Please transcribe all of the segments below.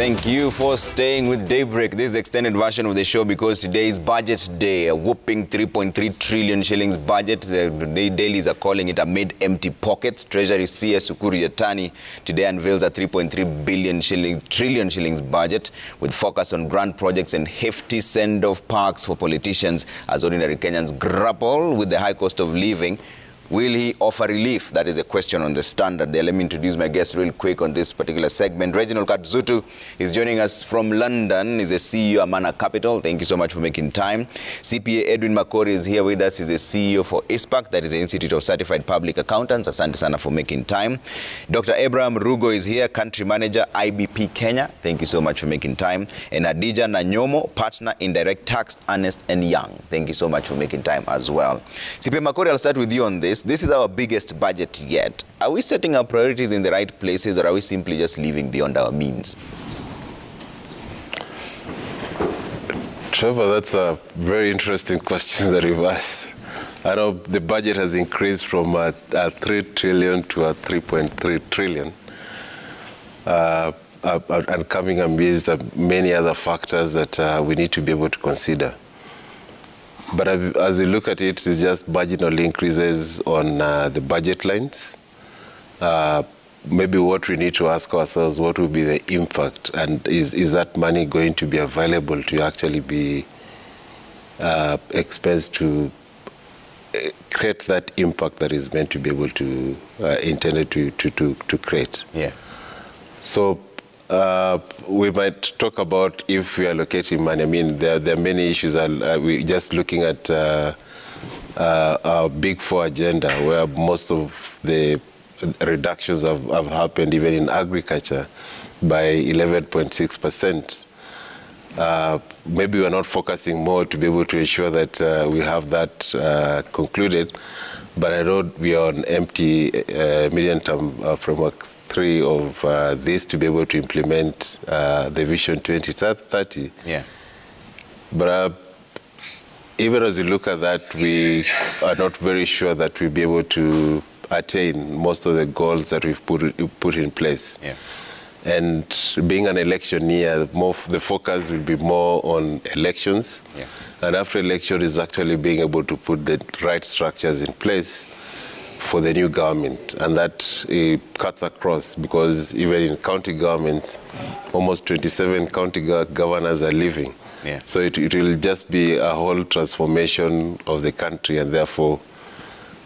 Thank you for staying with Daybreak. This is the extended version of the show because today is budget day. A whopping 3.3 trillion shillings budget. The dailies are calling it amid empty pockets. Treasury CS Yatani today unveils a 3.3 trillion shillings budget with focus on grand projects and hefty send-off parks for politicians as ordinary Kenyans grapple with the high cost of living. Will he offer relief? That is a question on the Standard there. Let me introduce my guest real quick on this particular segment. Reginald Katzutu is joining us from London. He's the CEO of Amana Capital. Thank you so much for making time. CPA Edwin Makori is here with us. He's the CEO for ISPAC, that is the Institute of Certified Public Accountants. Asante sana for making time. Dr. Abraham Rugo is here, Country Manager, IBP Kenya. Thank you so much for making time. And Adija Nanyomo, Partner in Direct Tax, Ernst & Young. Thank you so much for making time as well. CPA Makori, I'll start with you on this. This is our biggest budget yet. Are we setting our priorities in the right places, or are we simply just living beyond our means? Trevor, that's a very interesting question that you've asked. I know the budget has increased from a 3 trillion to a 3.3 trillion. And coming amidst many other factors that we need to be able to consider. But as you look at it, it's just marginal increases on the budget lines. Maybe what we need to ask ourselves, what will be the impact? And is that money going to be available to actually be expensed to create that impact that is meant to be able to, intended to create? Yeah. So we might talk about if we are allocating money. I mean, there are many issues. We're just looking at our Big Four agenda, where most of the reductions have happened, even in agriculture, by 11.6%. Maybe we're not focusing more to be able to ensure that we have that concluded. But I know we are on empty medium-term framework 3 of this to be able to implement the Vision 2030. Yeah. But even as we look at that, we are not very sure that we'll be able to attain most of the goals that we've put in place. Yeah. And being an election year, the focus will be more on elections. Yeah. And after election is actually being able to put the right structures in place for the new government, and that cuts across, because even in county governments, almost 27 county governors are leaving. Yeah. So it will just be a whole transformation of the country, and therefore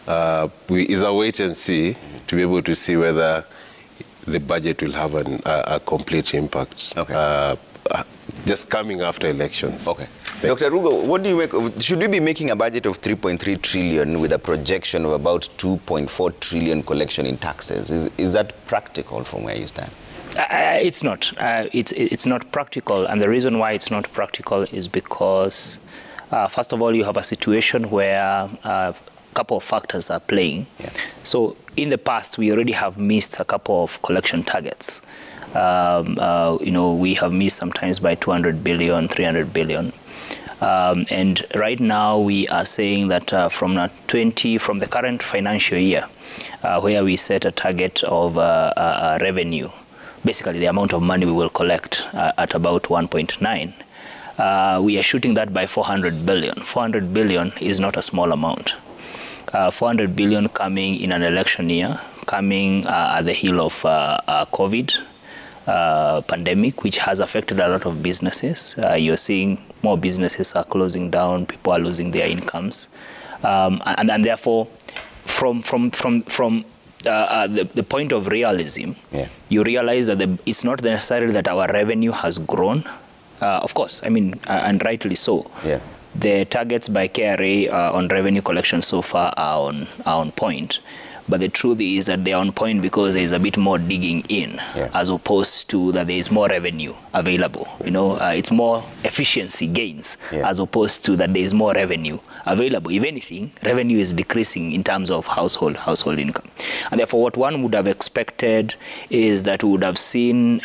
it's a wait and see to be able to see whether the budget will have a complete impact. Okay. Just coming after elections. Okay. Dr. Rugo, what do you make of, should we be making a budget of 3.3 trillion with a projection of about 2.4 trillion collection in taxes? Is that practical from where you stand? It's not. It's not practical, and the reason why it's not practical is because, first of all, you have a situation where a couple of factors are playing. Yeah. So in the past, we already have missed a couple of collection targets. You know, we have missed sometimes by 200 billion, 300 billion. And right now we are saying that from the current financial year, where we set a target of revenue, basically the amount of money we will collect at about 1.9, we are shooting that by 400 billion. 400 billion is not a small amount. 400 billion coming in an election year, coming at the heel of COVID pandemic, which has affected a lot of businesses. You're seeing more businesses are closing down, people are losing their incomes, and therefore, from the point of realism, yeah, you realize that it's not necessarily that our revenue has grown. Of course, I mean, and rightly so. Yeah. The targets by KRA on revenue collection so far are on point. But the truth is that they are on point because there is a bit more digging in, yeah, as opposed to that there is more revenue available. You know, it's more efficiency gains, yeah, as opposed to that there is more revenue available. If anything, revenue is decreasing in terms of household income. And therefore, what one would have expected is that we would have seen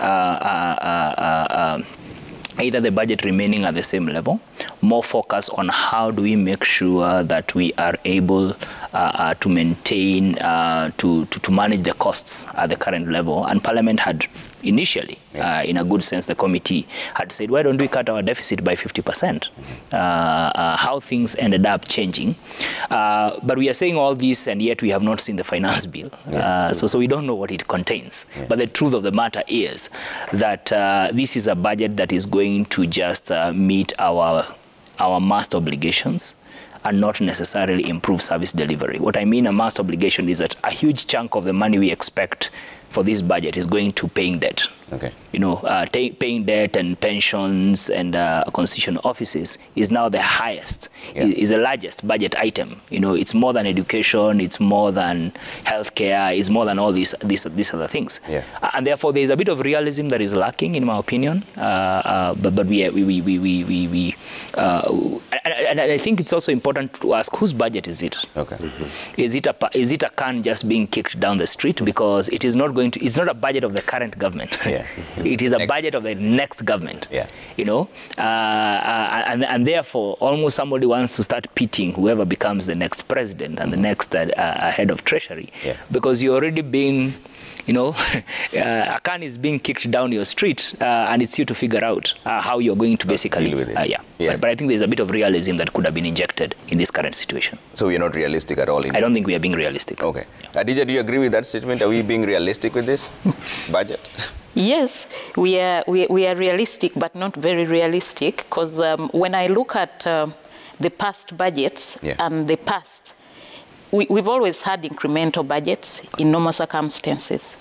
either the budget remaining at the same level, more focus on how do we make sure that we are able to maintain, to manage the costs at the current level. And Parliament had initially, in a good sense, the committee had said, why don't we cut our deficit by 50%? How things ended up changing. But we are saying all this, and yet we have not seen the finance bill. So we don't know what it contains. But the truth of the matter is that this is a budget that is going to just meet our must obligations and not necessarily improve service delivery. What I mean a must obligation is that a huge chunk of the money we expect for this budget is going to paying debt. Okay. You know, paying debt and pensions and constitutional offices is now the highest, is the largest budget item. You know, it's more than education, it's more than healthcare, it's more than all these other things. And therefore, there is a bit of realism that is lacking, in my opinion. But and I think it's also important to ask, whose budget is it? Okay. Is it a can just being kicked down the street? Because it is not going to. It's not a budget of the current government. It is a budget of the next government. You know, and therefore, almost somebody wants to start pitting whoever becomes the next president and the next head of treasury, because you're already being, you know, a can is being kicked down your street, and it's you to figure out how you're going to basically, But I think there's a bit of realism that could have been injected in this current situation. So we're not realistic at all? I don't think we are being realistic. Okay. Adija, do you agree with that statement? Are we being realistic with this budget? Yes, we are realistic, but not very realistic, because when I look at the past budgets and the past, we've always had incremental budgets in normal circumstances.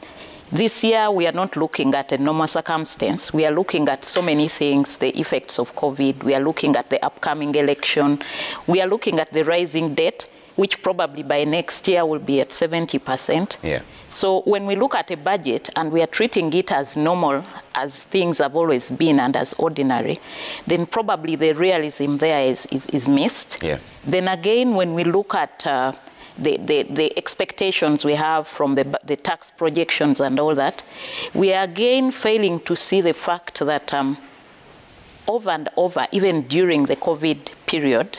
This year, we are not looking at a normal circumstance. We are looking at so many things, the effects of COVID. We are looking at the upcoming election. We are looking at the rising debt, which probably by next year will be at 70%. So when we look at a budget and we are treating it as normal, as things have always been and as ordinary, then probably the realism there is missed. Then again, when we look at the expectations we have from the tax projections and all that, we are again failing to see the fact that over and over, even during the COVID period,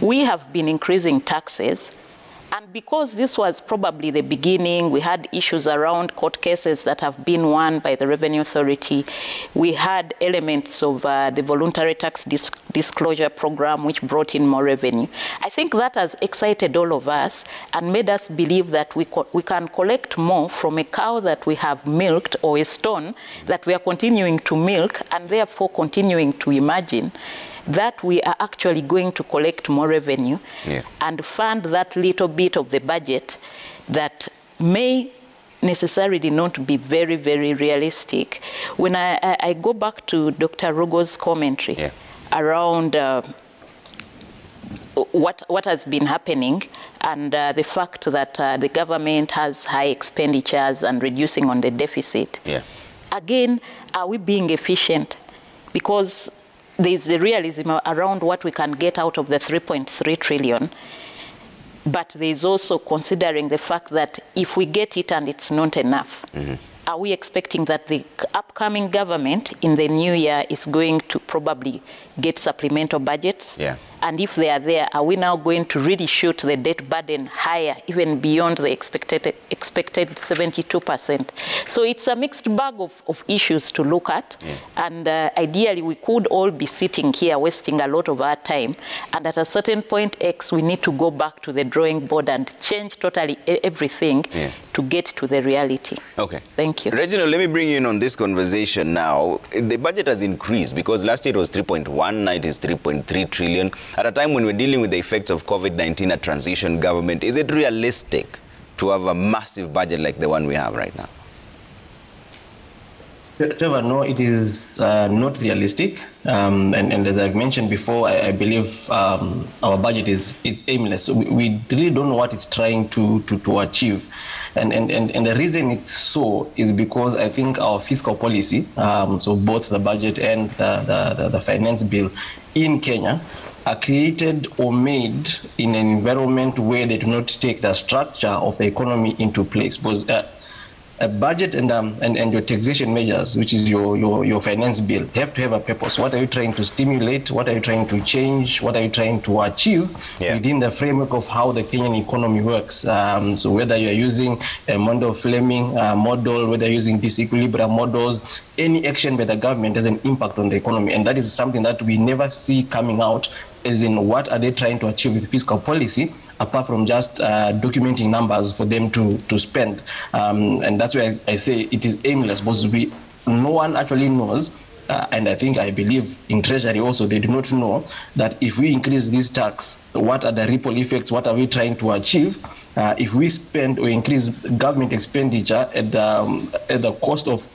we have been increasing taxes. And because this was probably the beginning, we had issues around court cases that have been won by the Revenue Authority. We had elements of the voluntary tax disclosure program, which brought in more revenue. I think that has excited all of us and made us believe that we can collect more from a cow that we have milked, or a stone that we are continuing to milk, and therefore continuing to imagine that we are actually going to collect more revenue and fund that little bit of the budget that may necessarily not be very, very realistic. When I go back to Dr. Rugo's commentary around what has been happening and the fact that the government has high expenditures and reducing on the deficit, again, are we being efficient? Because there's the realism around what we can get out of the 3.3 trillion, but there's also considering the fact that if we get it and it's not enough, are we expecting that the upcoming government in the new year is going to probably get supplemental budgets? And if they are there, are we now going to really shoot the debt burden higher, even beyond the expected 72%? So it's a mixed bag of issues to look at. And ideally, we could all be sitting here wasting a lot of our time. And at a certain point X, we need to go back to the drawing board and change totally everything to get to the reality. Okay. Thank you. Reginald, let me bring you in on this conversation now. The budget has increased because last year it was 3.1, now it is 3.3 trillion. At a time when we're dealing with the effects of COVID-19, a transition government, is it realistic to have a massive budget like the one we have right now? Trevor, no, it is not realistic. And as I've mentioned before, I believe our budget it's aimless. We really don't know what it's trying to achieve. And the reason it's so is because I think our fiscal policy, so both the budget and the finance bill in Kenya, are created or made in an environment where they do not take the structure of the economy into place. Because a budget and your taxation measures, which is your finance bill, have to have a purpose. What are you trying to stimulate? What are you trying to change? What are you trying to achieve within the framework of how the Kenyan economy works? So whether you're using a Mondo-Fleming model, whether you're using disequilibrium models, any action by the government has an impact on the economy. And that is something that we never see coming out, as in what are they trying to achieve with fiscal policy, apart from just documenting numbers for them to spend. And that's why I say it is aimless, because no one actually knows, and I believe in Treasury also, they do not know that if we increase this tax, what are the ripple effects, what are we trying to achieve? If we spend or increase government expenditure at the cost of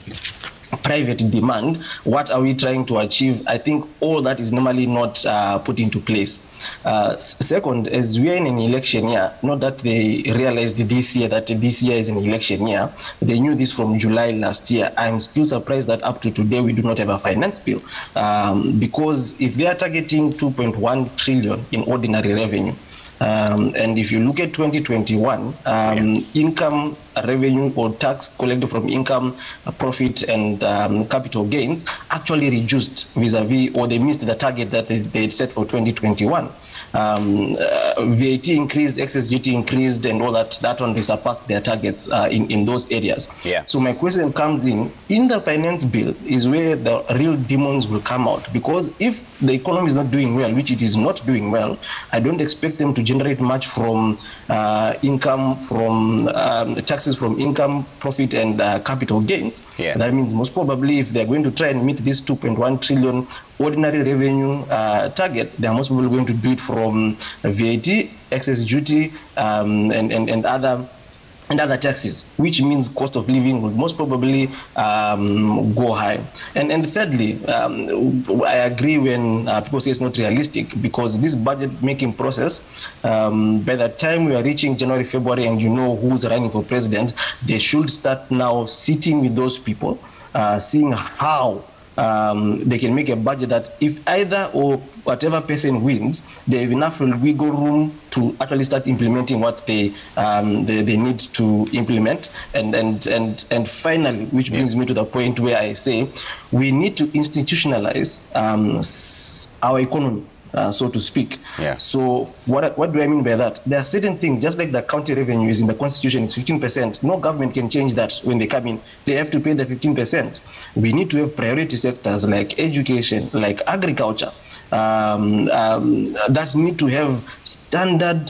private demand, what are we trying to achieve? I think all that is normally not put into place. Second, as we are in an election year, not that they realized this year that this year is an election year, they knew this from July last year. I'm still surprised that up to today we do not have a finance bill, because if they are targeting 2.1 trillion in ordinary revenue, and if you look at 2021, income revenue or tax collected from income, profit, and capital gains actually reduced vis-a-vis, or they missed the target that they had set for 2021. VAT increased, excess duty increased, and all that one, they surpassed their targets in those areas. So my question comes in the finance bill is where the real demons will come out, because if the economy is not doing well, which it is not doing well, I don't expect them to generate much from income, from taxes from income, profit, and capital gains. That means most probably if they're going to try and meet this 2.1 trillion ordinary revenue target, they are most probably going to do it from VAT, excess duty, and other taxes, which means cost of living will most probably go high. And thirdly, I agree when people say it's not realistic, because this budget making process, by the time we are reaching January, February, and you know who's running for president, they should start now sitting with those people, seeing how they can make a budget that if either or whatever person wins, they have enough wiggle room to actually start implementing what they need to implement. And finally, which brings me to the point where I say we need to institutionalize our economy, so to speak. So what do I mean by that? There are certain things, just like the county revenue is in the constitution, it's 15%. No government can change that when they come in. They have to pay the 15%. We need to have priority sectors like education, like agriculture, that need to have standard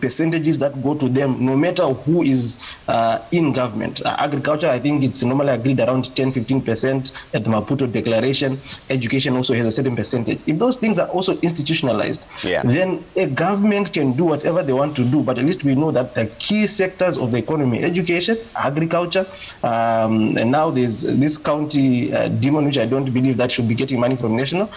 percentages that go to them, no matter who is in government. Agriculture, I think it's normally agreed around 10-15% at the Maputo Declaration. Education also has a certain percentage. If those things are also institutionalized, then a government can do whatever they want to do, but at least we know that the key sectors of the economy, education, agriculture, and now there's this county demon, which I don't believe that should be getting money from national.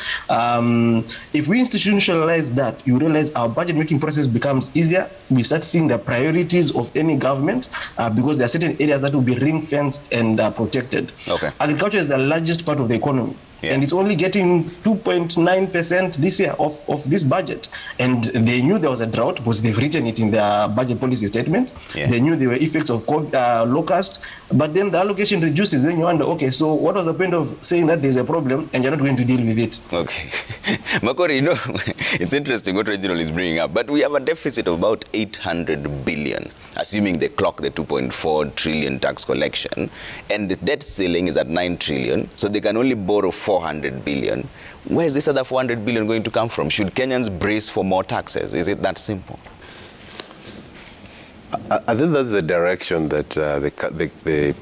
If we institutionalize that, you realize our budget making process becomes easier. We start seeing the priorities of any government, because there are certain areas that will be ring-fenced and protected. Agriculture is the largest part of the economy. And it's only getting 2.9% this year of this budget. And they knew there was a drought because they've written it in their budget policy statement. They knew there were effects of locust, but then the allocation reduces. Then you wonder, okay, so what was the point of saying that there's a problem and you're not going to deal with it? Makori, you know, it's interesting what Reginald is bringing up, but we have a deficit of about 800 billion, assuming they clock the 2.4 trillion tax collection, and the debt ceiling is at 9 trillion, so they can only borrow 400 billion. Where is this other 400 billion going to come from? Should Kenyans brace for more taxes? Is it that simple? I think that's the direction that the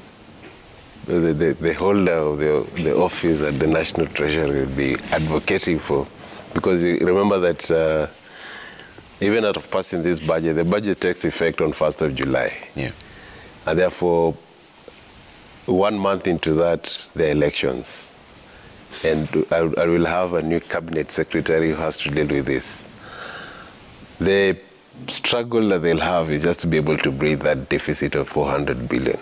holder of the office at the National Treasury will be advocating for. Because you remember that even out of passing this budget, the budget takes effect on 1st of July. And therefore, 1 month into that, the elections. And I will have a new cabinet secretary who has to deal with this. The struggle that they'll have is just to be able to breathe that deficit of 400 billion.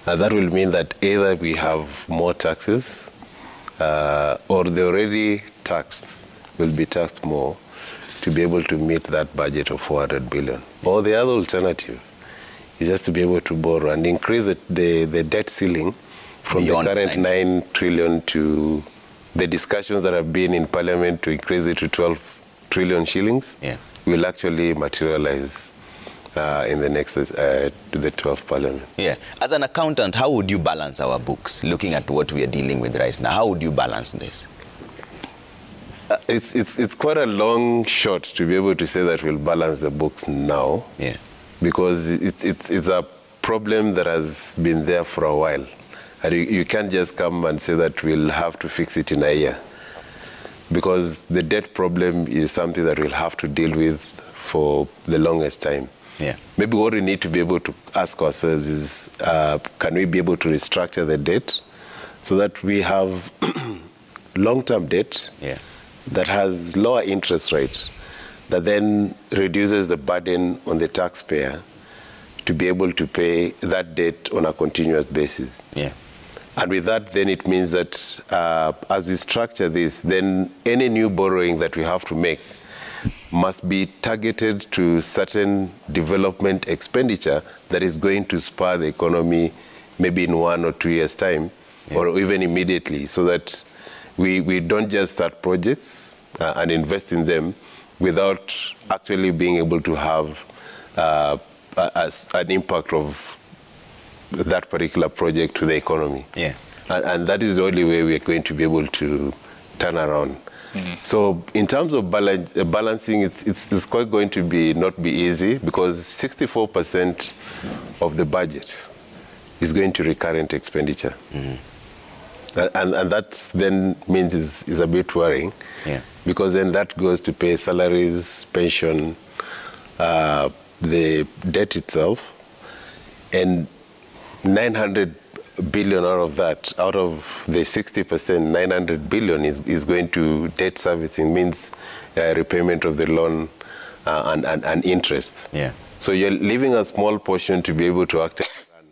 And that will mean that either we have more taxes, or the already taxed will be taxed more to be able to meet that budget of 400 billion. Or the other alternative is just to be able to borrow and increase the debt ceiling from beyond the current 9 trillion to the discussions that have been in Parliament to increase it to 12 trillion shillings. Yeah. Will actually materialize in the next to the 12th Parliament. Yeah. As an accountant, how would you balance our books, looking at what we are dealing with right now? How would you balance this? It's quite a long shot to be able to say that we'll balance the books now. Yeah. Because it's a problem that has been there for a while. And you can't just come and say that we'll have to fix it in a year. Because the debt problem is something that we'll have to deal with for the longest time. Yeah. Maybe what we need to be able to ask ourselves is, can we be able to restructure the debt so that we have long-term debt that has lower interest rates, that then reduces the burden on the taxpayer to be able to pay that debt on a continuous basis. Yeah. And with that, then it means that as we structure this, then any new borrowing that we have to make must be targeted to certain development expenditure that is going to spur the economy maybe in 1 or 2 years' time, or even immediately, so that we don't just start projects and invest in them without actually being able to have an impact of that particular project to the economy. Yeah. And that is the only way we are going to be able to turn around. So in terms of balancing, it's quite going to not be easy, because 64% of the budget is going to recurrent expenditure. And that then means is a bit worrying, because then that goes to pay salaries, pension, the debt itself, and 900 billion out of that, out of the 60%, 900 billion is going to debt servicing, means repayment of the loan and interest. Yeah. So you're leaving a small portion to be able to actually run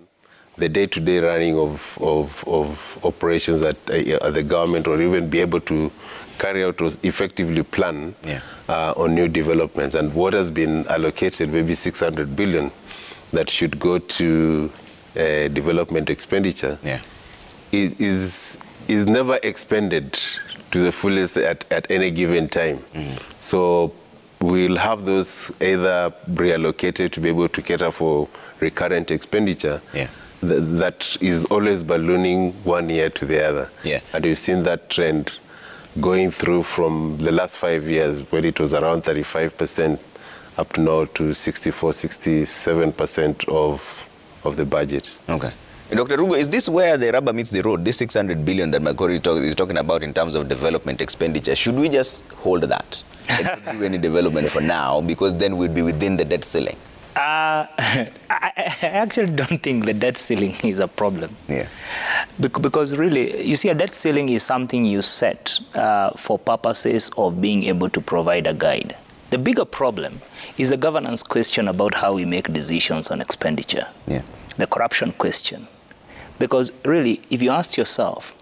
the day-to-day running of operations at the government, or even be able to carry out or effectively plan on new developments. And what has been allocated, maybe 600 billion, that should go to development expenditure, is never expended to the fullest at any given time. So we'll have those either reallocated to be able to cater for recurrent expenditure that is always ballooning 1 year to the other. And we've seen that trend going through from the last 5 years, when it was around 35%, up to now to 64, 67% of the budget. Okay. Dr. Rugo, is this where the rubber meets the road, this 600 billion that Makori is talking about in terms of development expenditure? Should we just hold that and not do any development for now, because then we'd be within the debt ceiling? I actually don't think the debt ceiling is a problem. Because really, you see, a debt ceiling is something you set for purposes of being able to provide a guide. The bigger problem is the governance question about how we make decisions on expenditure. The corruption question. Because really, if you ask yourself,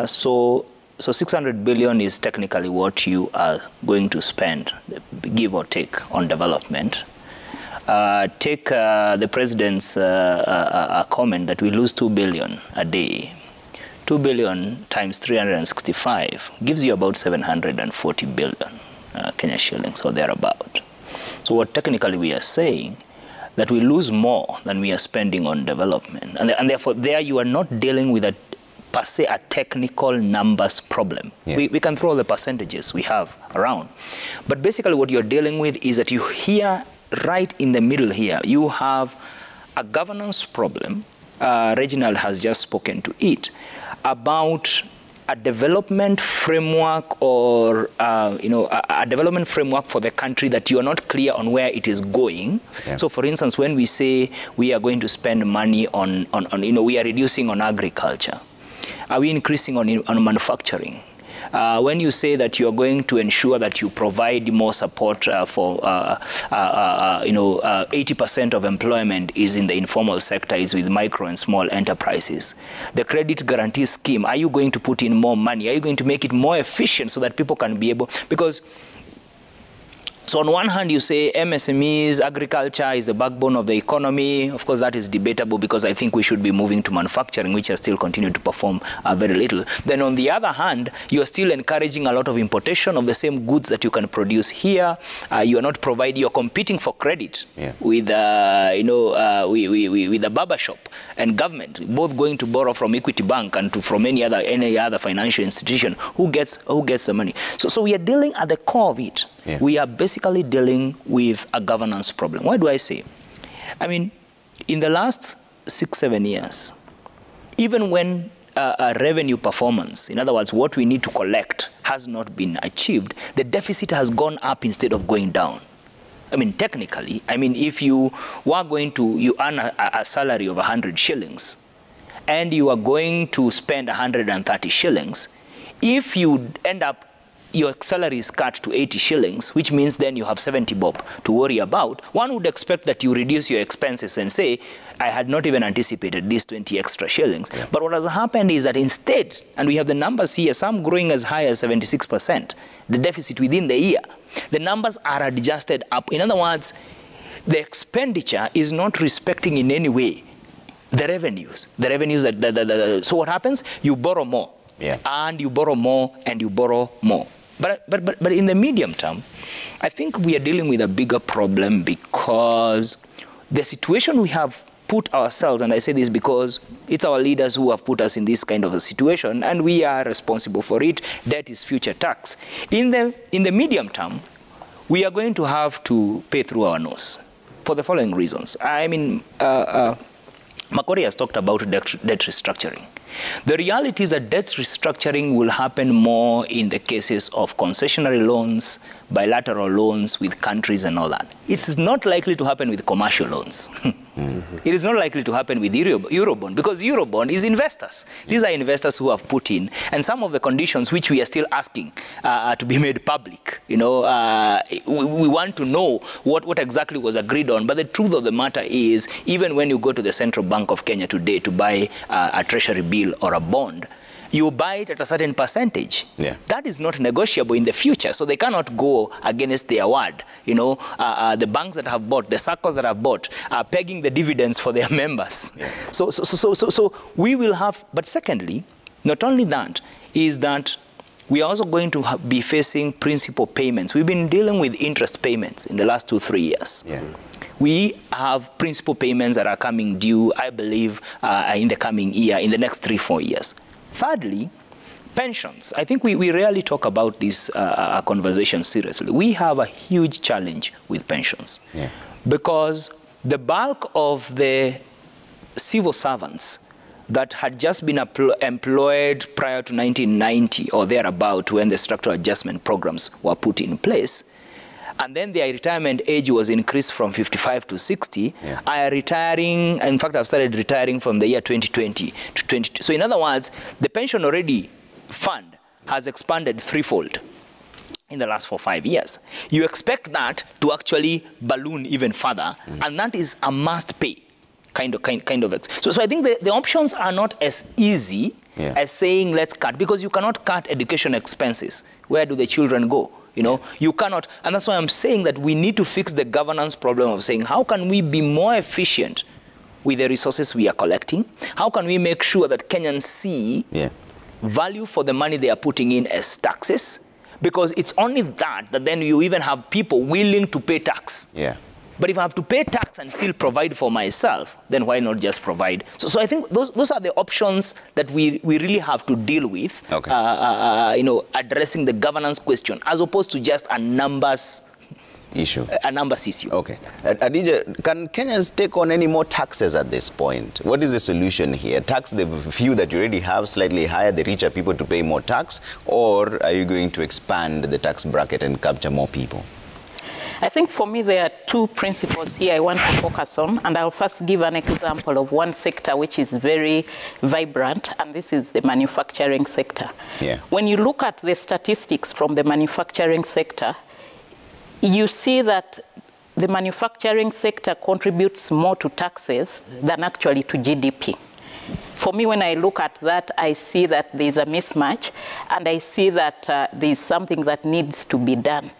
so 600 billion is technically what you are going to spend, give or take, on development. Take the president's comment that we lose 2 billion a day. 2 billion times 365 gives you about 740 billion Kenya shillings, or thereabout. So what technically we are saying, that we lose more than we are spending on development. And therefore, there you are not dealing with per se a technical numbers problem. We can throw the percentages we have around. But basically what you're dealing with is that you here, right in the middle here, you have a governance problem. Reginald has just spoken to it, about a development framework, or a development framework for the country that you are not clear on where it is going. So for instance, when we say we are going to spend money on we are reducing on agriculture, are we increasing on manufacturing? When you say that you are going to ensure that you provide more support for 80% of employment is in the informal sector, is with micro and small enterprises. The credit guarantee scheme, are you going to put in more money? Are you going to make it more efficient so that people can be able, because So on one hand, you say MSMEs, agriculture is the backbone of the economy. Of course, that is debatable because I think we should be moving to manufacturing, which has still continued to perform very little. Then on the other hand, you are still encouraging a lot of importation of the same goods that you can produce here. You are not providing, you are competing for credit with, with the barber shop and government, both going to borrow from Equity Bank and from any other financial institution. Who gets the money? So we are dealing at the core of it. Yeah. We are basically dealing with a governance problem. Why do I say? I mean, in the last 6-7 years, even when revenue performance, in other words, what we need to collect, has not been achieved, the deficit has gone up instead of going down. I mean, technically, I mean, if you were going to, you earn a salary of 100 shillings, and you are going to spend 130 shillings, if you end up your salary is cut to 80 shillings, which means then you have 70 bob to worry about, one would expect that you reduce your expenses and say, I had not even anticipated these 20 extra shillings. Yeah. But what has happened is that instead, and we have the numbers here, some growing as high as 76%, the deficit within the year, the numbers are adjusted up. In other words, the expenditure is not respecting in any way the revenues. The revenues so what happens? You borrow more. Yeah. And you borrow more and you borrow more. But in the medium term, I think we are dealing with a bigger problem because the situation we have put ourselves, and I say this because it's our leaders who have put us in this kind of a situation, and we are responsible for it. Debt is future tax. In the medium term, we are going to have to pay through our nose for the following reasons. I mean, Makori has talked about debt restructuring. The reality is that debt restructuring will happen more in the cases of concessionary loans, bilateral loans with countries and all that. It's not likely to happen with commercial loans. It is not likely to happen with Eurobond because Eurobond is investors. These are investors who have put in, and some of the conditions which we are still asking to be made public. You know, we want to know what exactly was agreed on. But the truth of the matter is, even when you go to the Central Bank of Kenya today to buy a treasury bill or a bond, you buy it at a certain percentage. Yeah. That is not negotiable in the future, so they cannot go against their word. You know, the banks that have bought, the circles that have bought, are pegging the dividends for their members. Yeah. So we will have, but secondly, not only that, is that we are also going to be facing principal payments. We've been dealing with interest payments in the last 2-3 years. Yeah. We have principal payments that are coming due, I believe, in the coming year, in the next 3-4 years. Thirdly, pensions. I think we rarely talk about this conversation seriously. We have a huge challenge with pensions because the bulk of the civil servants that had just been employed prior to 1990 or thereabout when the structural adjustment programs were put in place, and then their retirement age was increased from 55 to 60, I are retiring. In fact, I've started retiring from the year 2020 to 22. So in other words, the pension already fund has expanded threefold in the last 4-5 years. You expect that to actually balloon even further, and that is a must pay kind of. So I think the options are not as easy as saying let's cut, because you cannot cut education expenses. Where do the children go? You know, you cannot, and that's why I'm saying that we need to fix the governance problem of saying, how can we be more efficient with the resources we are collecting? How can we make sure that Kenyans see value for the money they are putting in as taxes? Because it's only that then you even have people willing to pay tax. Yeah. But if I have to pay tax and still provide for myself, then why not just provide? So I think those are the options that we really have to deal with, you know, addressing the governance question, as opposed to just a numbers issue. Okay. Adija, can Kenyans take on any more taxes at this point? What is the solution here? Tax the few that you already have slightly higher, the richer people to pay more tax, or are you going to expand the tax bracket and capture more people? I think for me there are two principles here I want to focus on, and I'll first give an example of one sector which is very vibrant, and this is the manufacturing sector. Yeah. When you look at the statistics from the manufacturing sector, you see that the manufacturing sector contributes more to taxes than actually to GDP. For me, when I look at that, I see that there's a mismatch, and I see that there's something that needs to be done.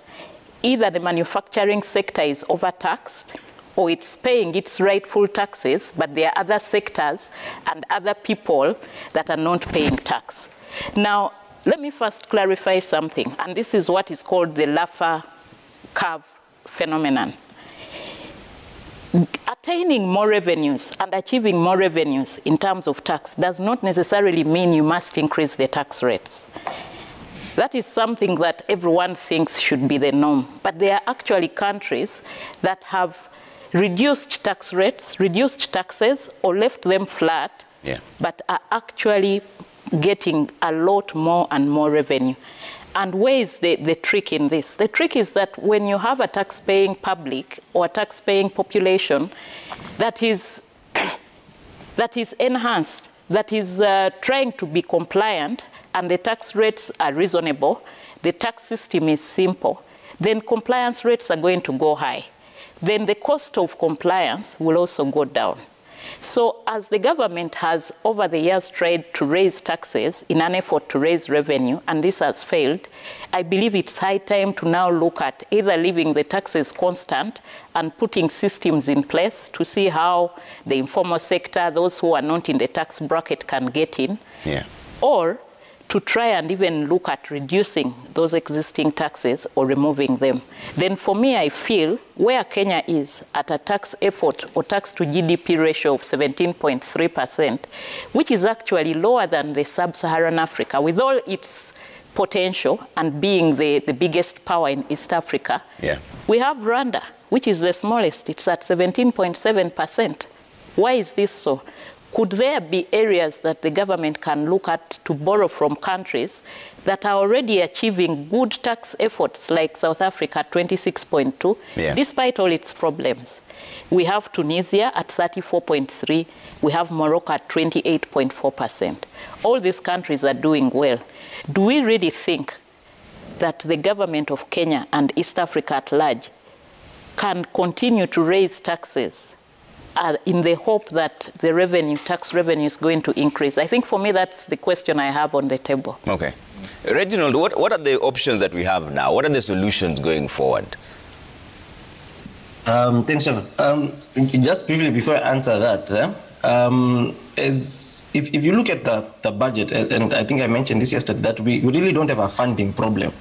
either the manufacturing sector is overtaxed or it's paying its rightful taxes, but there are other sectors and other people that are not paying tax. Now, let me first clarify something, and this is what is called the Laffer curve phenomenon. Attaining more revenues and achieving more revenues in terms of tax does not necessarily mean you must increase the tax rates. That is something that everyone thinks should be the norm. But there are actually countries that have reduced tax rates, reduced taxes, or left them flat, but are actually getting a lot more and more revenue. And where is the trick in this? The trick is that when you have a tax-paying public or a tax-paying population that is enhanced, that is trying to be compliant, and the tax rates are reasonable, the tax system is simple, then compliance rates are going to go high. Then the cost of compliance will also go down. So as the government has over the years tried to raise taxes in an effort to raise revenue, and this has failed, I believe it's high time to now look at either leaving the taxes constant and putting systems in place to see how the informal sector, those who are not in the tax bracket, can get in, or to try and even look at reducing those existing taxes or removing them. Then for me, I feel where Kenya is at a tax effort or tax to GDP ratio of 17.3%, which is actually lower than the sub-Saharan Africa, with all its potential and being the biggest power in East Africa, we have Rwanda, which is the smallest. It's at 17.7%. Why is this so? Could there be areas that the government can look at to borrow from countries that are already achieving good tax efforts, like South Africa, 26.2, despite all its problems? We have Tunisia at 34.3. We have Morocco at 28.4%. All these countries are doing well. Do we really think that the government of Kenya and East Africa at large can continue to raise taxes in the hope that the tax revenue is going to increase? I think for me that's the question I have on the table. Okay. Reginald, what are the options that we have now? What are the solutions going forward? Thanks, Trevor. Just briefly before I answer that, if you look at the budget, and I think I mentioned this yesterday, that we really don't have a funding problem.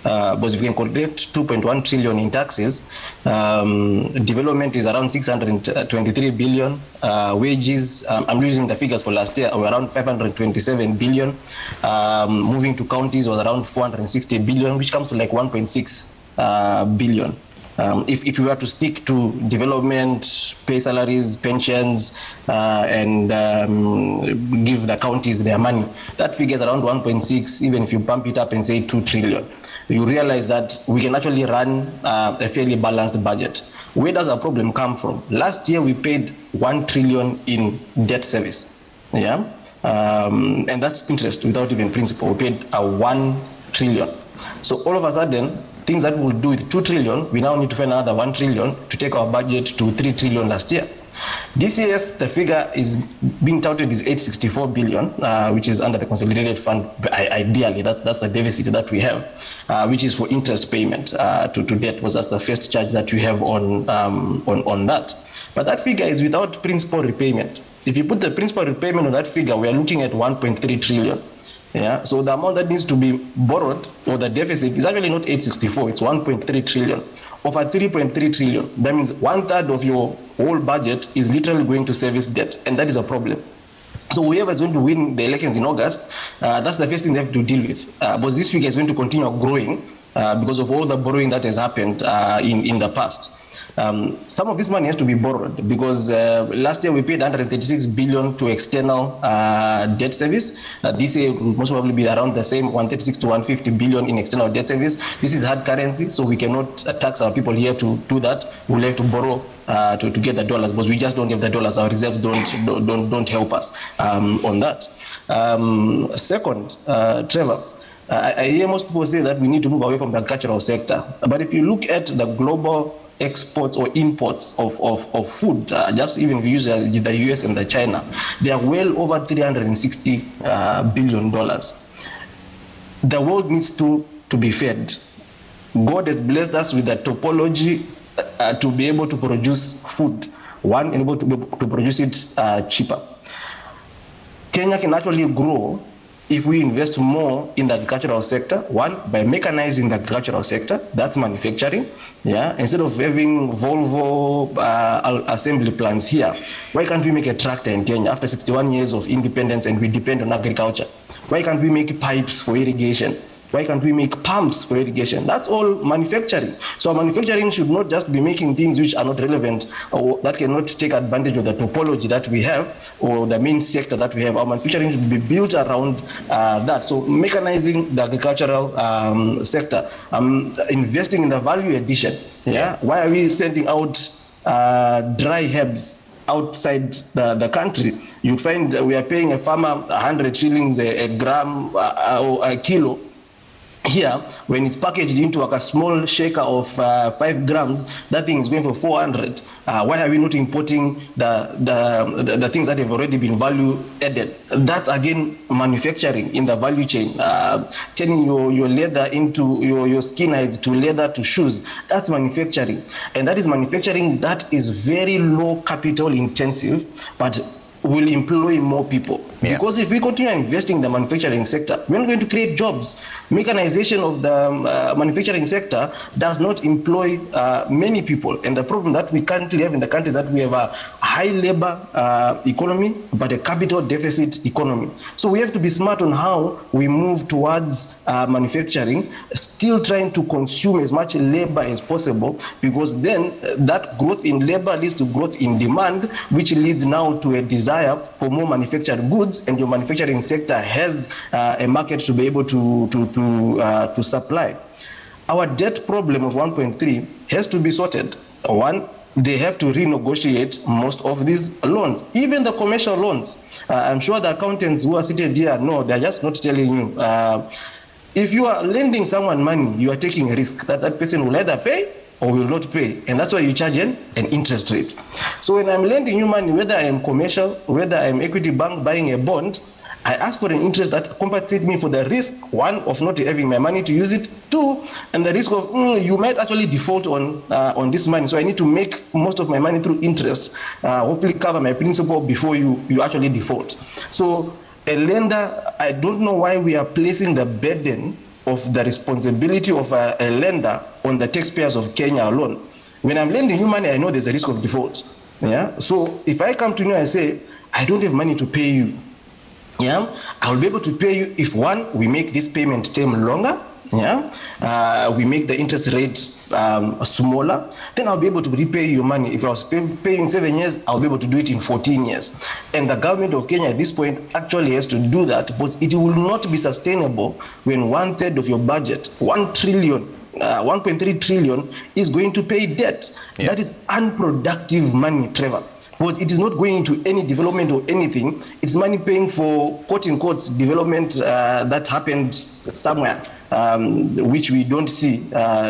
Because if we can collect 2.1 trillion in taxes, development is around 623 billion. Wages, I'm using the figures for last year, were around 527 billion. Moving to counties was around 460 billion, which comes to like 1.6 billion. If we were to stick to development, pay salaries, pensions, and give the counties their money, that figure is around 1.6, even if you bump it up and say 2 trillion. You realize that we can actually run a fairly balanced budget. Where does our problem come from? Last year, we paid 1 trillion in debt service, and that's interest without even principal. We paid 1 trillion. So all of a sudden, things that we'll do with 2 trillion, we now need to find another 1 trillion to take our budget to 3 trillion last year. This year, the figure is being touted is 864 billion, which is under the consolidated fund. Ideally, that's the deficit that we have, which is for interest payment to debt, because that's the first charge that you have on that. But that figure is without principal repayment. If you put the principal repayment on that figure, we are looking at 1.3 trillion. So the amount that needs to be borrowed, or the deficit, is actually not 864, it's 1.3 trillion. Of a 3.3 trillion, that means 1/3 of your whole budget is literally going to service debt, and that is a problem. So whoever is going to win the elections in August, that's the first thing they have to deal with. Because this figure is going to continue growing because of all the borrowing that has happened in the past. Some of this money has to be borrowed because last year we paid 136 billion to external debt service. This year will most probably be around the same, 136 to 150 billion in external debt service. This is hard currency, so we cannot tax our people here to do that. We'll have to borrow to get the dollars, but we just don't have the dollars. Our reserves don't help us on that. Second, Trevor, I hear most people say that we need to move away from the agricultural sector. But if you look at the global exports or imports of food, just even if you use the US and the China, they are well over $360 billion. The world needs to be fed. God has blessed us with a topology to be able to produce food. One, able to produce it cheaper. Kenya can actually grow if we invest more in the agricultural sector. One, by mechanizing the agricultural sector, that's manufacturing. Yeah, instead of having Volvo assembly plants here, why can't we make a tractor in Kenya after 61 years of independence and we depend on agriculture? Why can't we make pipes for irrigation? Why can't we make pumps for irrigation? That's all manufacturing. So manufacturing should not just be making things which are not relevant or that cannot take advantage of the topology that we have or the main sector that we have. Our manufacturing should be built around that. So mechanizing the agricultural sector, investing in the value addition. Yeah. Why are we sending out dry herbs outside the country? You find we are paying a farmer 100 shillings a gram or a kilo. Here, when it's packaged into like a small shaker of 5 grams, that thing is going for 400. Why are we not importing the things that have already been value added? That's again manufacturing in the value chain. Turning your leather into your skin hides to leather to shoes. That's manufacturing, and that is manufacturing that is very low capital intensive, but will employ more people. Yeah. Because if we continue investing in the manufacturing sector, we're not going to create jobs. Mechanization of the manufacturing sector does not employ many people. And the problem that we currently have in the country is that we have a high labor economy, but a capital deficit economy. So we have to be smart on how we move towards manufacturing, still trying to consume as much labor as possible, because then that growth in labor leads to growth in demand, which leads now to a desire for more manufactured goods, and your manufacturing sector has a market to be able to supply. Our debt problem of 1.3 has to be sorted. One, they have to renegotiate most of these loans, even the commercial loans. I'm sure the accountants who are seated here know, they're just not telling you. If you are lending someone money, you are taking a risk that that person will either pay or will not pay, and that's why you charge an interest rate. So when I'm lending you money, whether I am commercial, whether I am equity bank buying a bond, I ask for an interest that compensates me for the risk, one, of not having my money to use it, two, and the risk of you might actually default on this money. So I need to make most of my money through interest, hopefully cover my principal before you actually default. So a lender, I don't know why we are placing the burden of the responsibility of a lender on the taxpayers of Kenya alone. When I'm lending you money, I know there's a risk of default. Yeah. So if I come to you and say, I don't have money to pay you, yeah, I'll be able to pay you if, one, we make this payment term longer, yeah, we make the interest rate smaller, then I'll be able to repay your money. If I was paying 7 years, I'll be able to do it in 14 years. And the government of Kenya at this point actually has to do that, but it will not be sustainable when 1/3 of your budget, 1 trillion, 1.3 trillion is going to pay debt. Yeah. That is unproductive money, Trevor. Because it is not going into any development or anything. It's money paying for, quote unquote, development that happened somewhere, which we don't see.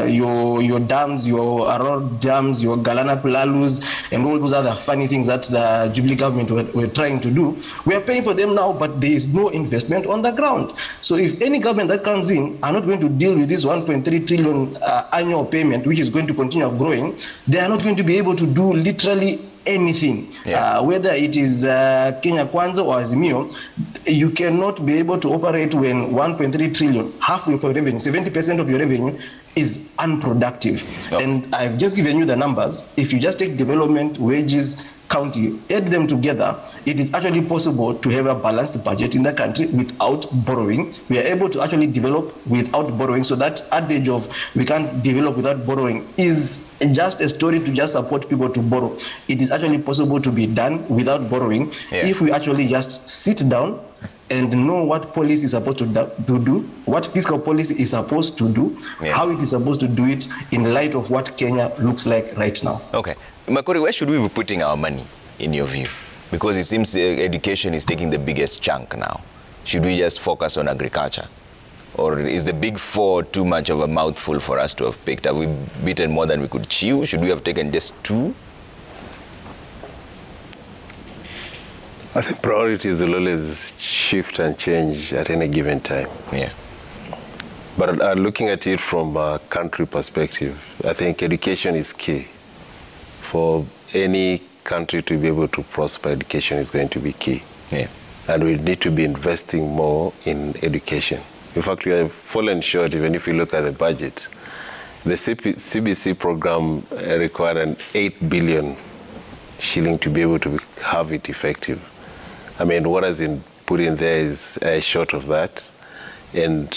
Your dams, your Aror dams, your Galana Pilalus, and all those other funny things that the Jubilee government were trying to do. We are paying for them now, but there is no investment on the ground. So if any government that comes in are not going to deal with this 1.3 trillion annual payment, which is going to continue growing, they are not going to be able to do literally anything. Yeah. Whether it is Kenya Kwanza or Azimio, you cannot be able to operate when 1.3 trillion, half of your revenue, 70% of your revenue is unproductive. Okay. And I've just given you the numbers. If you just take development, wages, county, add them together, it is actually possible to have a balanced budget in the country without borrowing. We are able to actually develop without borrowing. So that adage of we can't develop without borrowing is just a story to just support people to borrow. It is actually possible to be done without borrowing if we actually just sit down and know what policy is supposed to do, what fiscal policy is supposed to do, how it is supposed to do it in light of what Kenya looks like right now. Okay. Makori, where should we be putting our money, in your view? Because it seems education is taking the biggest chunk now. Should we just focus on agriculture? Or is the big four too much of a mouthful for us to have picked? Have we beaten more than we could chew? Should we have taken just two? I think priorities will always shift and change at any given time. Yeah. But looking at it from a country perspective, I think education is key. For any country to be able to prosper, education is going to be key. Yeah. And we need to be investing more in education. In fact, we have fallen short, even if you look at the budget. The CBC program required an 8 billion shilling to be able to have it effective. I mean, what has been put in there is short of that. And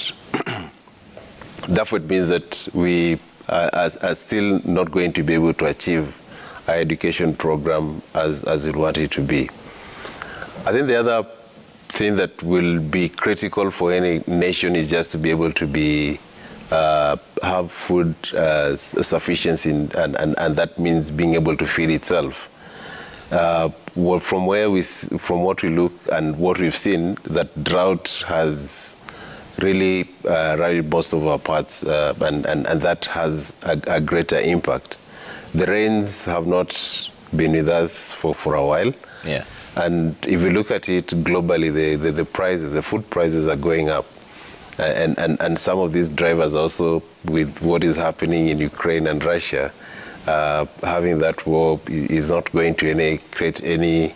therefore, it means that we are still not going to be able to achieve our education program as it wanted to be. I think the other thing that will be critical for any nation is just to be able to be have food sufficiency, and that means being able to feed itself. Well, from what we look and what we've seen, that drought has really ravaged most of our parts, and that has a greater impact. The rains have not been with us for a while. Yeah. And if you look at it globally, the prices, the food prices are going up. And some of these drivers also, with what is happening in Ukraine and Russia, having that war is not going to create any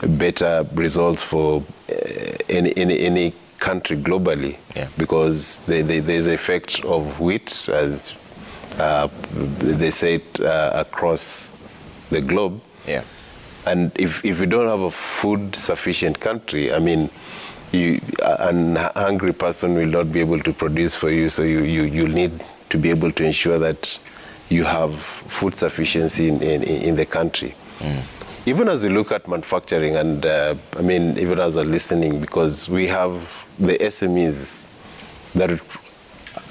better results for any country globally. Yeah. Because there's an effect of wheat, as they say it across the globe. Yeah. And if you don't have a food sufficient country, I mean, a hungry person will not be able to produce for you, so you need to be able to ensure that you have food sufficiency in the country. Mm. Even as we look at manufacturing, and I mean, even as we're listening, because we have the SMEs that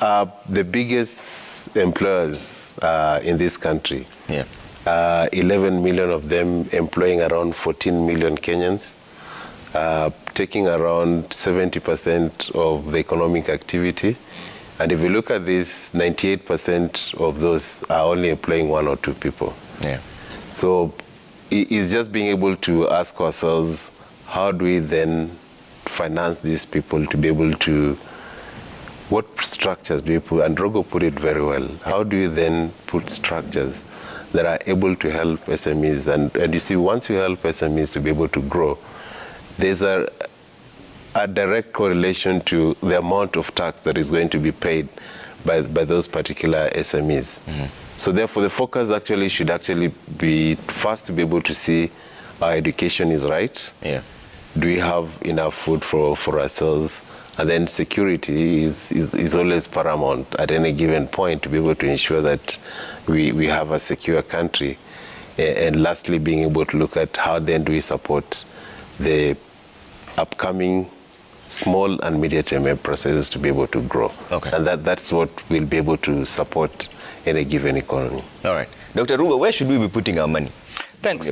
are the biggest employers in this country. Yeah. 11 million of them employing around 14 million Kenyans, taking around 70% of the economic activity. And if you look at this, 98% of those are only employing 1 or 2 people. Yeah. So it's just being able to ask ourselves, how do we then finance these people to be able to, what structures do we put? And Rogo put it very well. How do we then put structures that are able to help SMEs? And you see, once you help SMEs to be able to grow, there's a direct correlation to the amount of tax that is going to be paid by those particular SMEs. Mm-hmm. So therefore, the focus should be first to be able to see our education is right. Yeah. Do we have enough food for ourselves? And then security is always paramount at any given point, to be able to ensure that we have a secure country. And lastly, being able to look at how then do we support the upcoming small and medium enterprises to be able to grow. Okay. And that's what we'll be able to support in a given economy. All right. Dr. Ruga, where should we be putting our money? Thanks.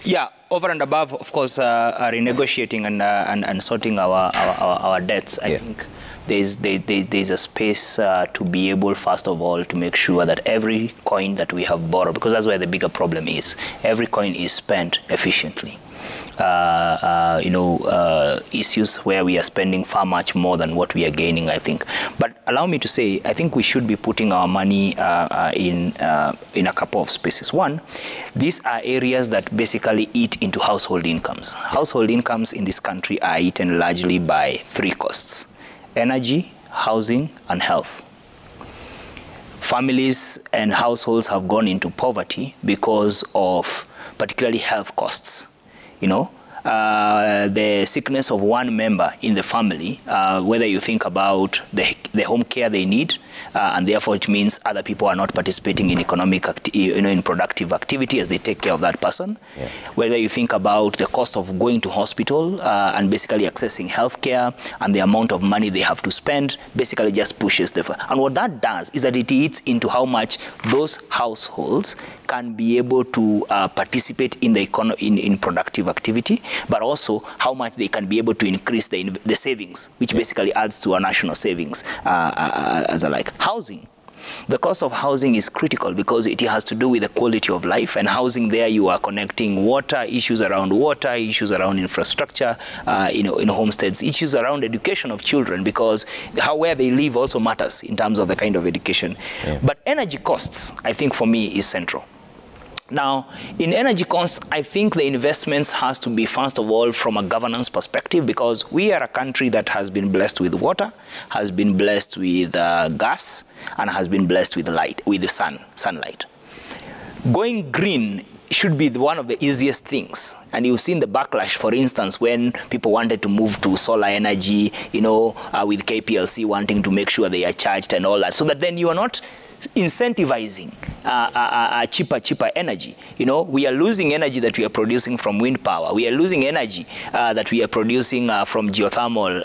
Yeah, over and above, of course, renegotiating and sorting our debts, I think there's a space to be able, first of all, to make sure that every coin that we have borrowed, because that's where the bigger problem is, every coin is spent efficiently. Issues where we are spending far much more than what we are gaining, I think. But allow me to say, I think we should be putting our money in a couple of spaces. One, these are areas that basically eat into household incomes. Household incomes in this country are eaten largely by 3 costs: energy, housing, and health. Families and households have gone into poverty because of particularly health costs. The sickness of one member in the family, whether you think about the home care they need, and therefore it means other people are not participating in in productive activity as they take care of that person. Yeah. Whether you think about the cost of going to hospital and basically accessing health care and the amount of money they have to spend, basically just pushes and what that does is that it eats into how much those households can be able to participate in the in productive activity, but also how much they can be able to increase the savings, which basically adds to our national savings as a like. Housing. the cost of housing is critical because it has to do with the quality of life, and housing there you are connecting water, issues around infrastructure, in homesteads, issues around education of children, because where they live also matters in terms of the kind of education. Yeah. But energy costs, I think for me, is central. Now, in energy costs, I think the investments has to be, first of all, from a governance perspective, because we are a country that has been blessed with water, has been blessed with gas, and has been blessed with light, with the sunlight. Going green should be one of the easiest things. And you've seen the backlash, for instance, when people wanted to move to solar energy, with KPLC wanting to make sure they are charged and all that, so that then you are not incentivizing cheaper energy. We are losing energy that we are producing from wind power. We are losing energy that we are producing from geothermal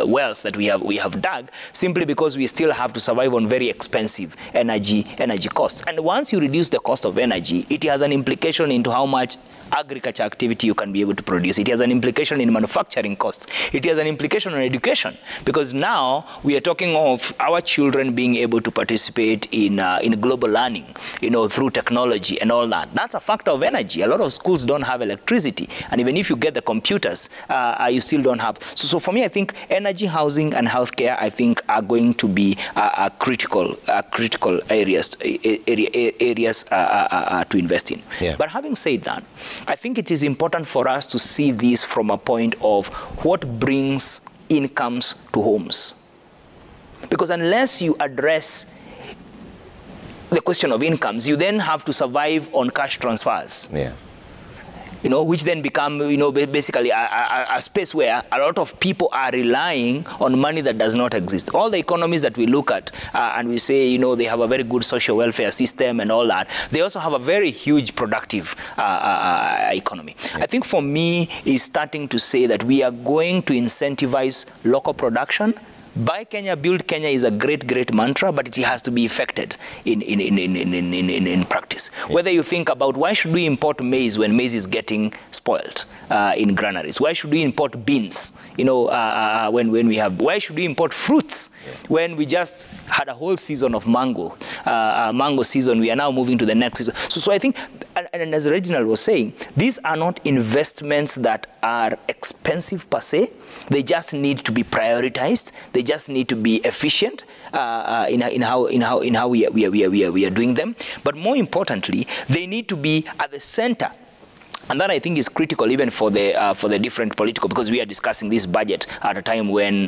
wells that we have dug, simply because we still have to survive on very expensive energy costs. And once you reduce the cost of energy, it has an implication into how much agriculture activity you can be able to produce. It has an implication in manufacturing costs. It has an implication on education, because now we are talking of our children being able to participate in global learning, through technology and all that. That's a factor of energy. A lot of schools don't have electricity, and even if you get the computers, you still don't have. So for me, I think energy, housing, and healthcare, I think, are going to be critical areas to invest in. Yeah. But having said that, I think it is important for us to see this from a point of what brings incomes to homes. Because unless you address the question of incomes, you then have to survive on cash transfers. Yeah. Which then become, basically a space where a lot of people are relying on money that does not exist. All the economies that we look at and we say, they have a very good social welfare system and all that, they also have a very huge productive economy. Yeah. I think for me is starting to say that we are going to incentivize local production. Buy Kenya, build Kenya is a great mantra, but it has to be effected in practice. Yeah. Whether you think about why should we import maize when maize is getting spoiled in granaries? Why should we import beans? When we have, why should we import fruits when we just had a whole season of mango season? We are now moving to the next season. So I think, and as Reginald was saying, these are not investments that are expensive per se. They just need to be prioritized. They just need to be efficient in how we are doing them. But more importantly, they need to be at the center. And that, I think, is critical even for the different political, because we are discussing this budget at a time when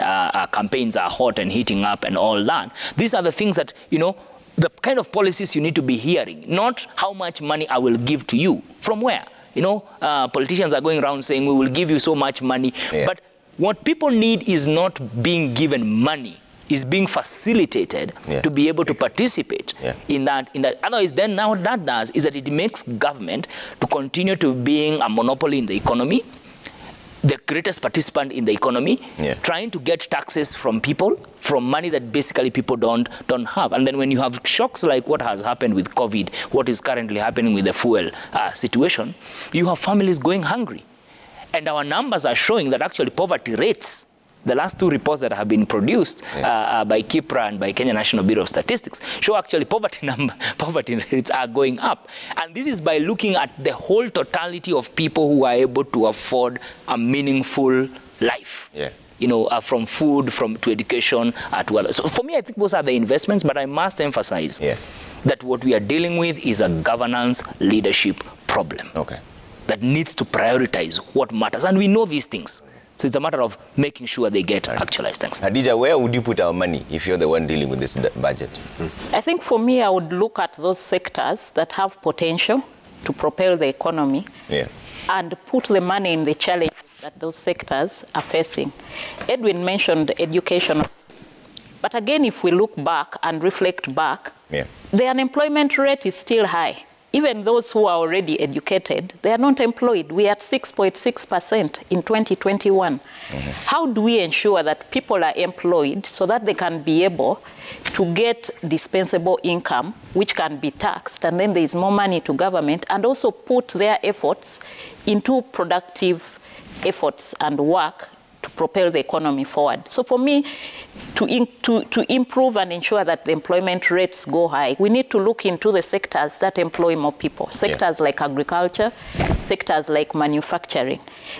campaigns are hot and heating up and all that. These are the things that, the kind of policies you need to be hearing, not how much money I will give to you. From where? Politicians are going around saying we will give you so much money. Yeah. But what people need is not being given money, is being facilitated to be able to participate in that. Otherwise, then now what that does is that it makes government to continue to being a monopoly in the economy, the greatest participant in the economy, trying to get taxes from people, from money that basically people don't have. And then when you have shocks like what has happened with COVID, what is currently happening with the fuel situation, you have families going hungry. And our numbers are showing that actually poverty rates, the last two reports that have been produced by KIPRA and by Kenya National Bureau of Statistics, show actually poverty rates are going up. And this is by looking at the whole totality of people who are able to afford a meaningful life. Yeah. From food, to education, to others. So for me, I think those are the investments, but I must emphasize that what we are dealing with is a governance leadership problem. Okay. That needs to prioritize what matters. And we know these things. So it's a matter of making sure they get actualized. Thanks. Hadija, where would you put our money if you're the one dealing with this budget? I think for me, I would look at those sectors that have potential to propel the economy and put the money in the challenges that those sectors are facing. Edwin mentioned education. But again, if we look back and reflect back, the unemployment rate is still high. Even those who are already educated, they are not employed. We are at 6.6% in 2021. How do we ensure that people are employed so that they can be able to get dispensable income, which can be taxed, and then there is more money to government, and also put their efforts into productive efforts and work propel the economy forward. So for me, to improve and ensure that the employment rates go high, we need to look into the sectors that employ more people, sectors like agriculture, sectors like manufacturing.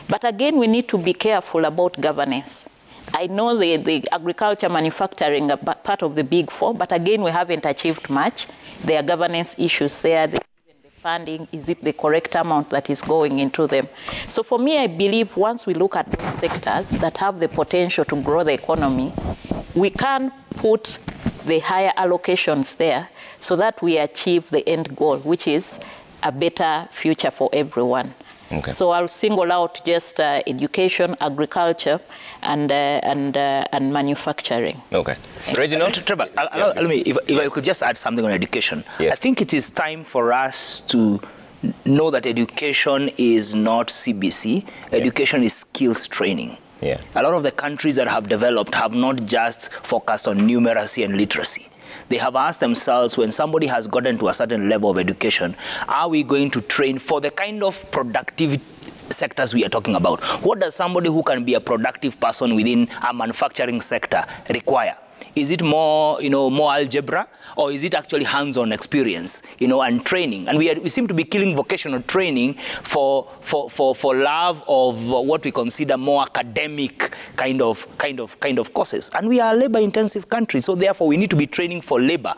But again, we need to be careful about governance. I know the agriculture, manufacturing are part of the big four, but again, we haven't achieved much. There are governance issues there. The funding, is it the correct amount that is going into them? So for me, I believe once we look at those sectors that have the potential to grow the economy, we can put the higher allocations there so that we achieve the end goal, which is a better future for everyone. Okay. So I'll single out just education, agriculture, and manufacturing. Okay. Reginald? Trevor, if I could just add something on education. Yeah. I think it is time for us to know that education is not CBC. Education is skills training. Yeah. A lot of the countries that have developed have not just focused on numeracy and literacy. They have asked themselves, when somebody has gotten to a certain level of education, are we going to train for the kind of productive sectors we are talking about? What does somebody who can be a productive person within a manufacturing sector require? Is it more, more algebra, or is it actually hands-on experience, and training? And we seem to be killing vocational training for love of what we consider more academic kind of courses. And we are a labor-intensive country, so therefore we need to be training for labor,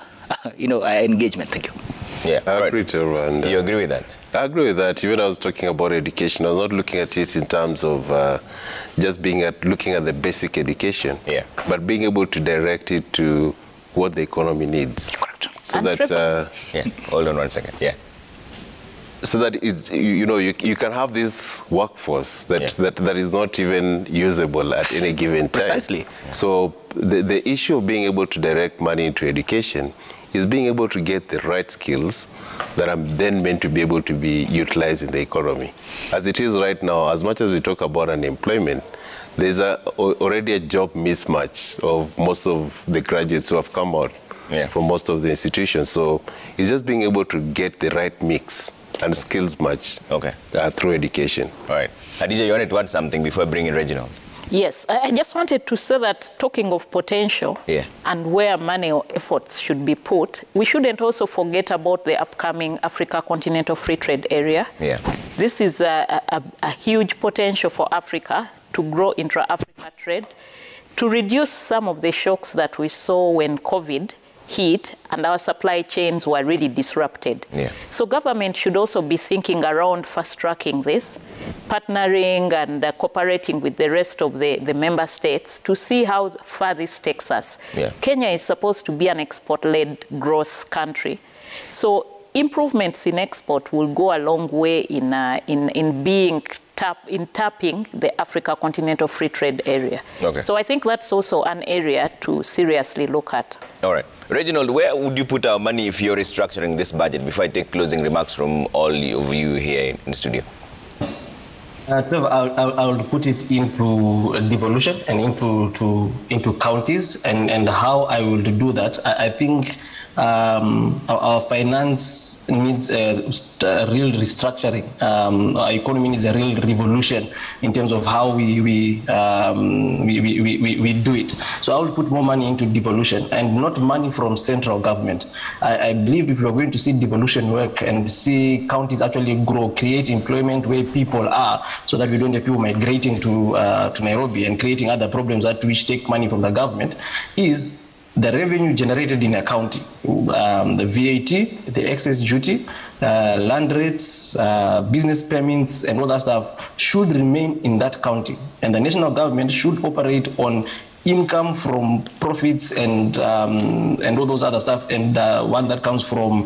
engagement. Thank you. Yeah, I agree, Trevor. You agree with that? I agree with that. Even I was talking about education, I was not looking at it in terms of just looking at the basic education, but being able to direct it to what the economy needs. Correct. So that hold on 1 second. Yeah. So that you can have this workforce that is not even usable at any given time. Precisely. So the issue of being able to direct money into education is being able to get the right skills that are then meant to be able to be utilized in the economy. As it is right now, as much as we talk about unemployment, there's already a job mismatch of most of the graduates who have come out from most of the institutions. So it's just being able to get the right mix and skills match through education. All right. Hadija, you wanted to add something before I bring in Reginald? Yes, I just wanted to say that talking of potential and where money or efforts should be put, we shouldn't also forget about the upcoming Africa Continental Free Trade Area. Yeah. This is a huge potential for Africa to grow intra-Africa trade, to reduce some of the shocks that we saw when COVID hit and our supply chains were really disrupted. Yeah. So government should also be thinking around fast-tracking this, partnering and cooperating with the rest of the member states to see how far this takes us. Yeah. Kenya is supposed to be an export-led growth country. So improvements in export will go a long way in tapping the Africa Continental Free Trade Area. Okay. So I think that's also an area to seriously look at. All right. Reginald, where would you put our money if you're restructuring this budget? Before I take closing remarks from all of you here in the studio. I would put it into devolution and into counties, and how I will do that. I think our finance needs a real restructuring. Our economy needs a real revolution in terms of how we do it. So I will put more money into devolution and not money from central government. I believe if we are going to see devolution work and see counties actually grow, create employment where people are, so that we don't have people migrating to Nairobi and creating other problems that which take money from the government, is the revenue generated in a county, the VAT, the excess duty, land rates, business permits, and all that stuff should remain in that county. And the national government should operate on income from profits and all those other stuff, and one that comes from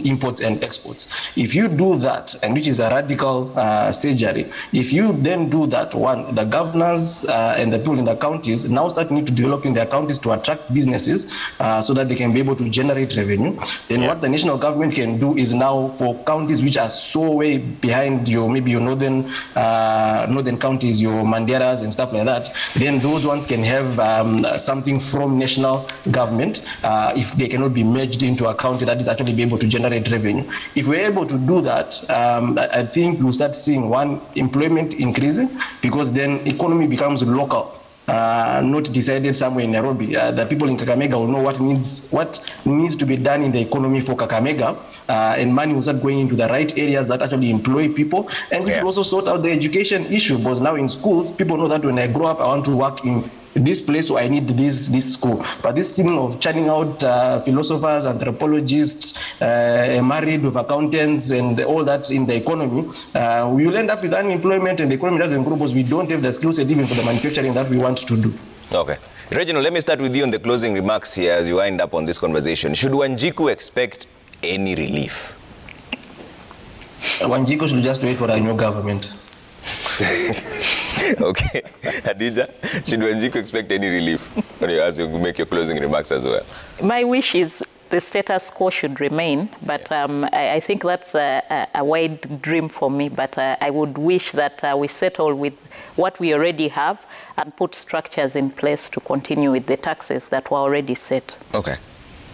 imports and exports. If you do that, and which is a radical surgery, if you then do that, one, the governors and the people in the counties now start need to develop in their counties to attract businesses so that they can be able to generate revenue. Then what the national government can do is now, for counties which are so way behind maybe your northern counties, your Manderas and stuff like that, then those ones can have something from national government if they cannot be merged into a county that is actually be able to generate revenue. If we're able to do that, I think we'll start seeing employment increasing, because then economy becomes local. Not decided somewhere in Nairobi. The people in Kakamega will know what needs to be done in the economy for Kakamega, and money will start going into the right areas that actually employ people. And we will also sort out the education issue, because now in schools, people know that when I grow up, I want to work in this place, so I need this school. But this thing of churning out philosophers, anthropologists, married with accountants, and all that in the economy, we will end up with unemployment, and the economy doesn't grow because we don't have the skill set even for the manufacturing that we want to do. Okay. Reginald, let me start with you on the closing remarks here as you wind up on this conversation. Should Wanjiku expect any relief? Wanjiku should just wait for a new government. Okay. Hadija, should Wanjiku expect any relief? As you make your closing remarks as well. My wish is the status quo should remain, but I think that's a wide dream for me. But I would wish that we settle with what we already have and put structures in place to continue with the taxes that were already set. Okay.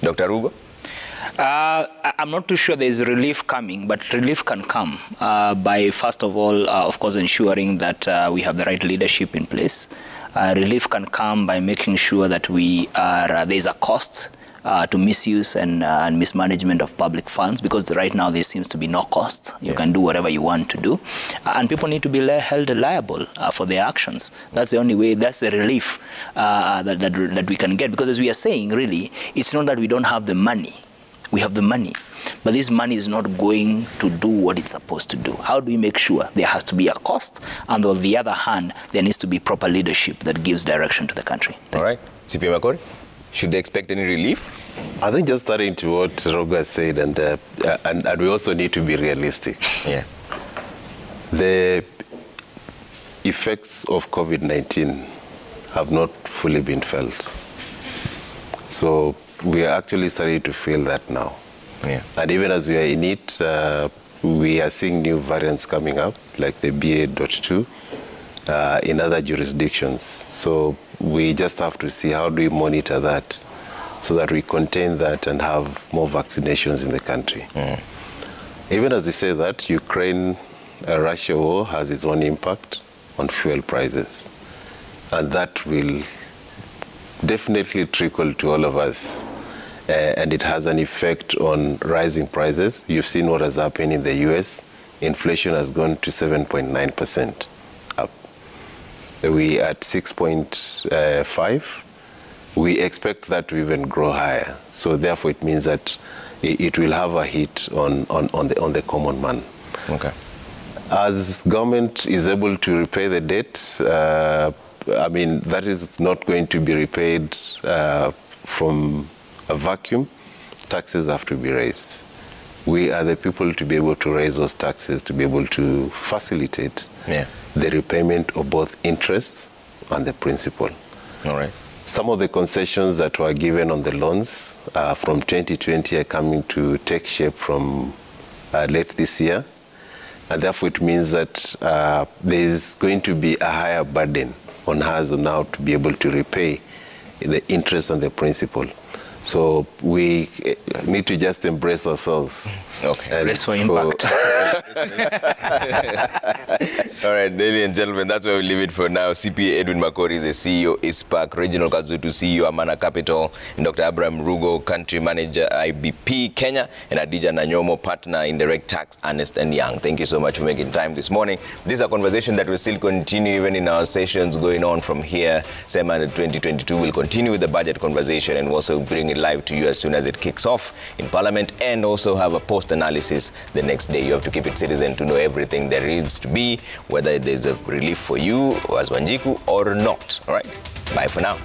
Dr. Rugo? I'm not too sure there is relief coming, but relief can come by, first of all, of course, ensuring that we have the right leadership in place. Relief can come by making sure that there is a cost to misuse and mismanagement of public funds, because right now there seems to be no cost. You can do whatever you want to do, and people need to be held liable for their actions. That's the only way. That's the relief that we can get, because as we are saying, really, it's not that we don't have the money. We have the money, but this money is not going to do what it's supposed to do. How do we make sure there has to be a cost, and on the other hand, there needs to be proper leadership that gives direction to the country? All right. CP Makori, should they expect any relief? I think just starting to what Rogo said, and we also need to be realistic. Yeah. The effects of COVID-19 have not fully been felt. So we are actually starting to feel that now. Yeah. And even as we are in it, we are seeing new variants coming up, like the BA.2 in other jurisdictions. So we just have to see how do we monitor that so that we contain that and have more vaccinations in the country. Even as they say that, Ukraine-Russia war has its own impact on fuel prices. And that will definitely trickle to all of us. And it has an effect on rising prices. You've seen what has happened in the US. Inflation has gone to 7.9% up. We at 6.5. We expect that to even grow higher. So therefore it means that it will have a hit on the common man. Okay. As government is able to repay the debt, I mean, that is not going to be repaid from a vacuum. Taxes have to be raised. We are the people to be able to raise those taxes, to be able to facilitate the repayment of both interest and the principal. All right. Some of the concessions that were given on the loans from 2020 are coming to take shape from late this year. And therefore it means that there is going to be a higher burden on us now to be able to repay the interest and the principal. So we need to just embrace ourselves. Okay. Brace for impact. All right, ladies and gentlemen, that's where we leave it for now. CPA Edwin Makori is the CEO, ISPAC, Reginald Kazutu, CEO, Amana Capital, and Dr. Abraham Rugo, Country Manager, IBP Kenya, and Adija Nanyomo, Partner, Indirect Tax, Ernst & Young. Thank you so much for making time this morning. This is a conversation that will still continue even in our sessions going on from here. SEMA 2022 will continue with the budget conversation, and we'll also bring it live to you as soon as it kicks off in Parliament, and also have a post-analysis the next day. You have to keep it citizen to know everything there is to be, whether there's a relief for you as Wanjiku or not. All right? Bye for now.